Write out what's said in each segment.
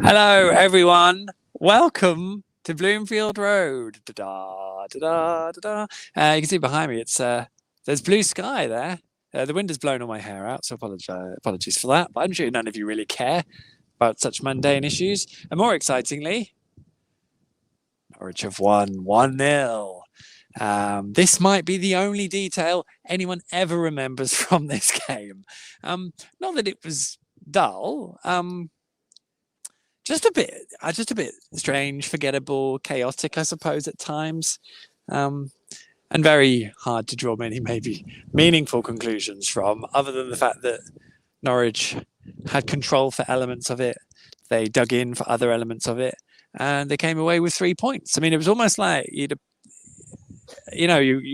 Hello, everyone. Welcome to Bloomfield Road. Da-da, da-da, da-da. You can see behind me, there's blue sky there. The wind has blown all my hair out, so apologies for that. But I'm sure none of you really care about such mundane issues. And more excitingly, Norwich have won 1-0. This might be the only detail anyone ever remembers from this game. Not that it was dull. Just a bit strange, forgettable, chaotic, I suppose, at times, and very hard to draw many maybe meaningful conclusions from, other than the fact that Norwich had control for elements of it, they dug in for other elements of it, and they came away with 3 points. I mean, it was almost like you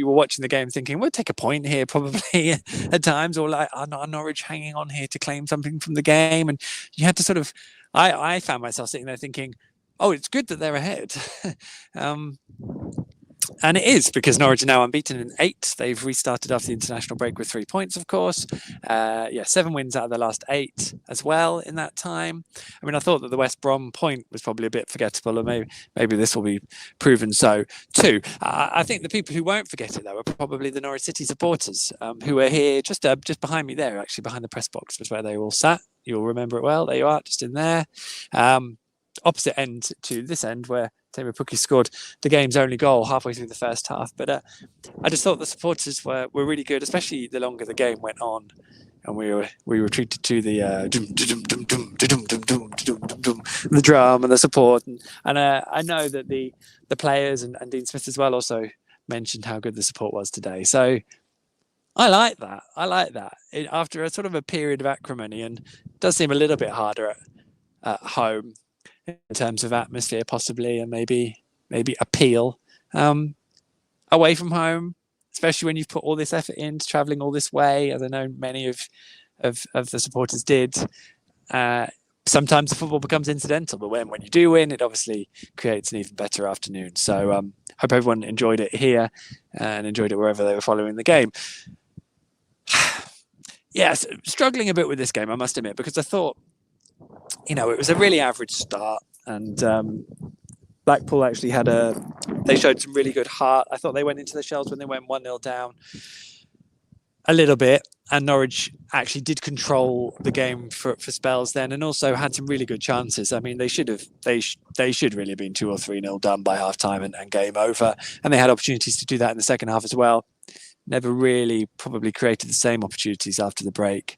were watching the game thinking, we'll take a point here probably at times, or like, are Norwich hanging on here to claim something from the game? And you had to sort of, I found myself sitting there thinking, oh, it's good that they're ahead. And it is, because Norwich are now unbeaten in 8. They've restarted after the international break with 3 points, of course. 7 wins out of the last 8 as well in that time. I mean, I thought that the West Brom point was probably a bit forgettable, and maybe this will be proven so too. I think the people who won't forget it, though, are probably the Norwich City supporters, who are here just behind me there, actually behind the press box was where they all sat. You'll remember it well. There you are, just in there. Opposite end to this end, where Teemu Pukki scored the game's only goal halfway through the first half. But I just thought the supporters were really good, especially the longer the game went on, and we were treated to the the drum and the support. And I know that the players and Dean Smith as well also mentioned how good the support was today. So I like that. After a sort of a period of acrimony, and it does seem a little bit harder at home in terms of atmosphere, possibly, and maybe appeal. Away from home, especially when you've put all this effort into travelling all this way, as I know many of the supporters did. Sometimes the football becomes incidental, but when you do win, it obviously creates an even better afternoon. So hope everyone enjoyed it here and enjoyed it wherever they were following the game. Yes, struggling a bit with this game, I must admit, because I thought, it was a really average start, and Blackpool actually they showed some really good heart. I thought they went into the shells when they went 1-0 down a little bit, and Norwich actually did control the game for spells then, and also had some really good chances. I mean, they should really have been 2 or 3-0 done by half time and game over, and they had opportunities to do that in the second half as well. Never really probably created the same opportunities after the break.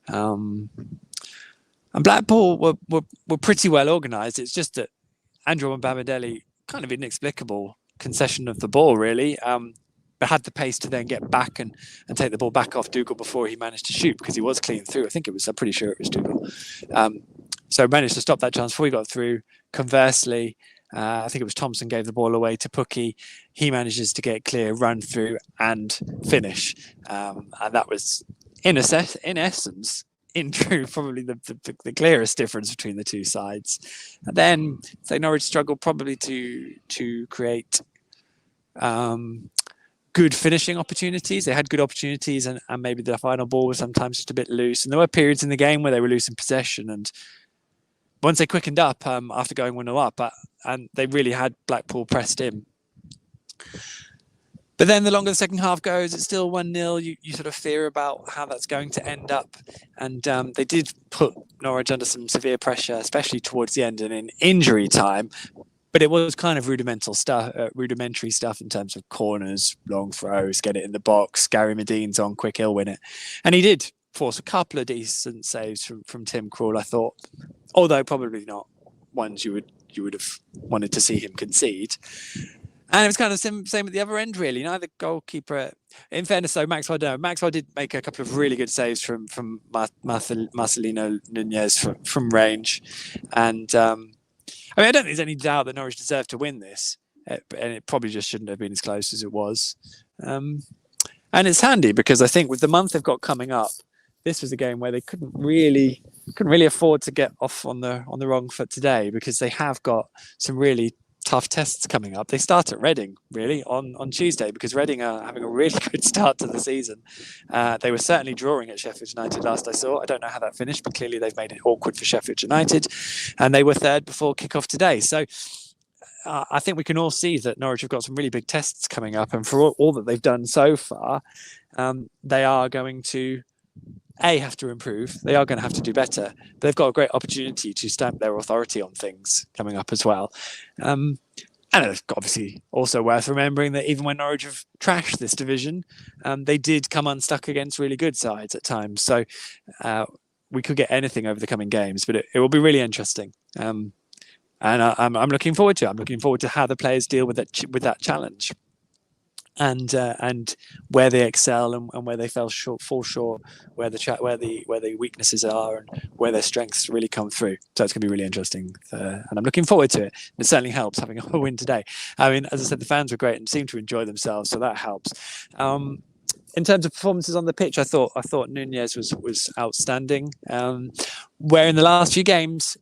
And Blackpool were pretty well organised. It's just that Andrew Mbamidele, kind of inexplicable concession of the ball, really, but had the pace to then get back and take the ball back off Dougal before he managed to shoot, because he was clean through. I'm pretty sure it was Dougal. So managed to stop that chance before he got through. Conversely, I think it was Thompson gave the ball away to Pukki. He manages to get clear, run through and finish. And that was, in essence, in truth, probably the clearest difference between the two sides. And then, Norwich struggled probably to create good finishing opportunities. They had good opportunities, and maybe the final ball was sometimes just a bit loose. And there were periods in the game where they were loose in possession. And once they quickened up after going 1-0 up, and they really had Blackpool pressed in. But then the longer the second half goes, it's still 1-0. You sort of fear about how that's going to end up. And they did put Norwich under some severe pressure, especially towards the end and in injury time. But it was kind of rudimentary stuff in terms of corners, long throws, get it in the box. Gary Medine's on quick, he'll win it. And he did force a couple of decent saves from Tim Krul, I thought. Although probably not ones you would have wanted to see him concede. And it was kind of same at the other end, really. Neither goalkeeper. In fairness, though, Maxwell did make a couple of really good saves from Marcelino Nunez from range. And I don't think there's any doubt that Norwich deserved to win this. And it probably just shouldn't have been as close as it was. And it's handy because I think with the month they've got coming up, this was a game where they couldn't really afford to get off on the wrong foot today, because they have got some really tough tests coming up. They start at Reading, really, on Tuesday, because Reading are having a really good start to the season. They were certainly drawing at Sheffield United last I saw. I don't know how that finished, but clearly they've made it awkward for Sheffield United. And they were third before kickoff today. So I think we can all see that Norwich have got some really big tests coming up. And for all that they've done so far, they are going to have to improve. They are going to have to do better. But they've got a great opportunity to stamp their authority on things coming up as well. And it's obviously also worth remembering that even when Norwich have trashed this division, they did come unstuck against really good sides at times. So we could get anything over the coming games, but it will be really interesting. And I'm looking forward to it. I'm looking forward to how the players deal with that challenge. And where they excel and where they fall short, where the weaknesses are and where their strengths really come through. So it's going to be really interesting, and I'm looking forward to it. It certainly helps having a win today. I mean, as I said, the fans were great and seemed to enjoy themselves, so that helps. In terms of performances on the pitch, I thought Nunez was outstanding. Where in the last few games,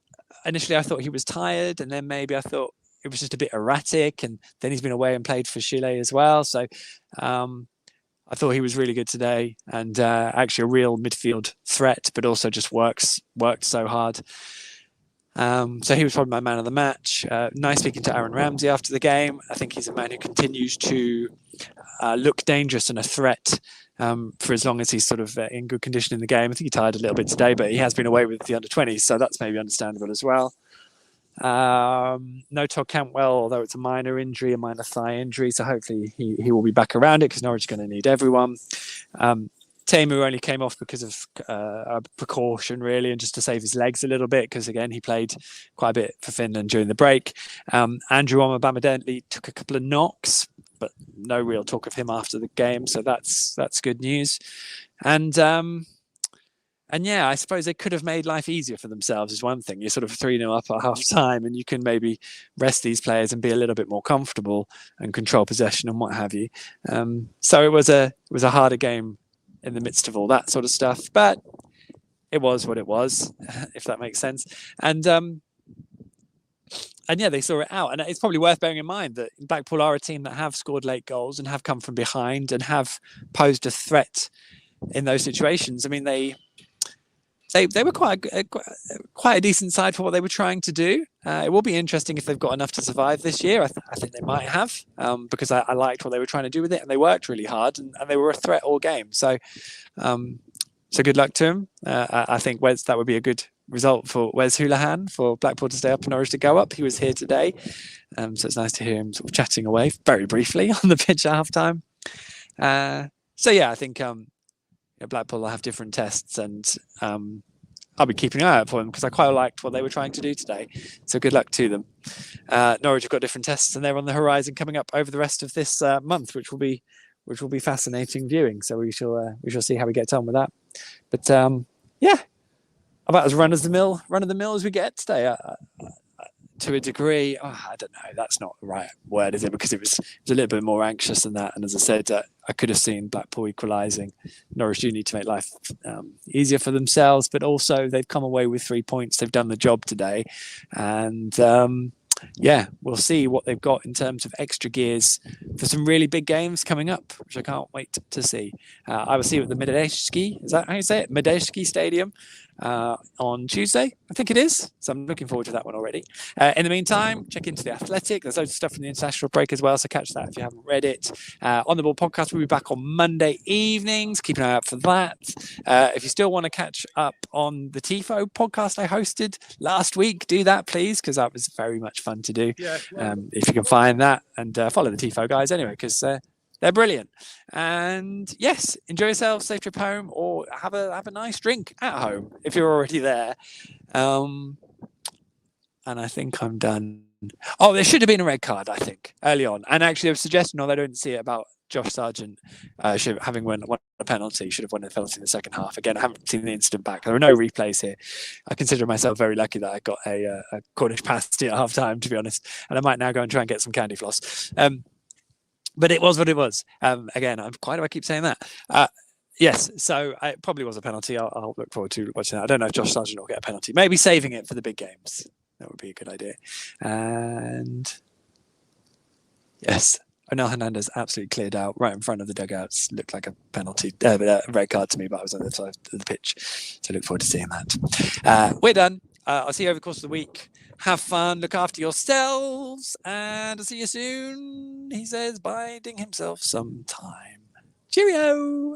initially I thought he was tired, and then maybe I thought it was just a bit erratic, and then he's been away and played for Chile as well. So I thought he was really good today, and actually a real midfield threat, but also just worked so hard. So he was probably my man of the match. Nice speaking to Aaron Ramsey after the game. I think he's a man who continues to look dangerous and a threat for as long as he's sort of in good condition in the game. I think he tired a little bit today, but he has been away with the under-20s, so that's maybe understandable as well. No Todd Cantwell, although it's a minor injury, a minor thigh injury, so hopefully he will be back around it, because Norwich is going to need everyone. Teemu only came off because of a precaution, really, and just to save his legs a little bit, because again he played quite a bit for Finland during the break. Andrew Omobamidele took a couple of knocks, but no real talk of him after the game, so that's good news. And yeah, I suppose they could have made life easier for themselves is one thing. You're sort of 3-0 up at half time, and you can maybe rest these players and be a little bit more comfortable and control possession and what have you. So it was a harder game in the midst of all that sort of stuff, but it was what it was, if that makes sense. And yeah, they saw it out. And it's probably worth bearing in mind that Blackpool are a team that have scored late goals and have come from behind and have posed a threat in those situations. I mean, they were quite a decent side for what they were trying to do. It will be interesting if they've got enough to survive this year. I think they might have, because I liked what they were trying to do with it, and they worked really hard, and they were a threat all game. So good luck to him. I think that would be a good result for Wes Houlihan, for Blackpool to stay up and Norwich to go up. He was here today, so it's nice to hear him sort of chatting away very briefly on the pitch at half time. So yeah, I think Blackpool will have different tests, and I'll be keeping an eye out for them, because I quite liked what they were trying to do today. So good luck to them. Norwich have got different tests, and they're on the horizon coming up over the rest of this month, which will be fascinating viewing. So we shall see how we get on with that. But yeah, about as run of the mill as we get today. To a degree, I don't know. That's not the right word, is it? Because it was a little bit more anxious than that. And as I said, I could have seen Blackpool equalising. Norwich do need to make life easier for themselves, but also they've come away with 3 points. They've done the job today, and yeah, we'll see what they've got in terms of extra gears for some really big games coming up, which I can't wait to see. I will see you at the Medeski, is that how you say it? Medeski Stadium on Tuesday, I think it is. So I'm looking forward to that one already. In the meantime, check into The Athletic. There's loads of stuff from the international break as well, so catch that if you haven't read it. On the Ball podcast, we'll be back on Monday evenings. Keep an eye out for that. If you still want to catch up on the TIFO podcast I hosted last week, do that, please, because that was very much fun to do. Yeah, if you can find that, and follow the TIFO guys anyway, because they're brilliant. And yes, enjoy yourself, safe trip home, or have a nice drink at home if you're already there. And I think I'm done. Oh, there should have been a red card, I think, early on. And actually, a suggestion, although I don't see it, about Josh Sargent having won a penalty, should have won a penalty in the second half. Again, I haven't seen the incident back. There are no replays here. I consider myself very lucky that I got a Cornish pasty at half time, to be honest. And I might now go and try and get some candy floss. But it was what it was. Again, why do I keep saying that? Yes, so it probably was a penalty. I'll look forward to watching that. I don't know if Josh Sargent will get a penalty. Maybe saving it for the big games. That would be a good idea. And Yes. Onel Hernandez absolutely cleared out right in front of the dugouts. Looked like a penalty, red card to me, but I was on the other side of the pitch. So I look forward to seeing that. We're done. I'll see you over the course of the week. Have fun, look after yourselves, and I'll see you soon. He says, biding himself some time. Cheerio!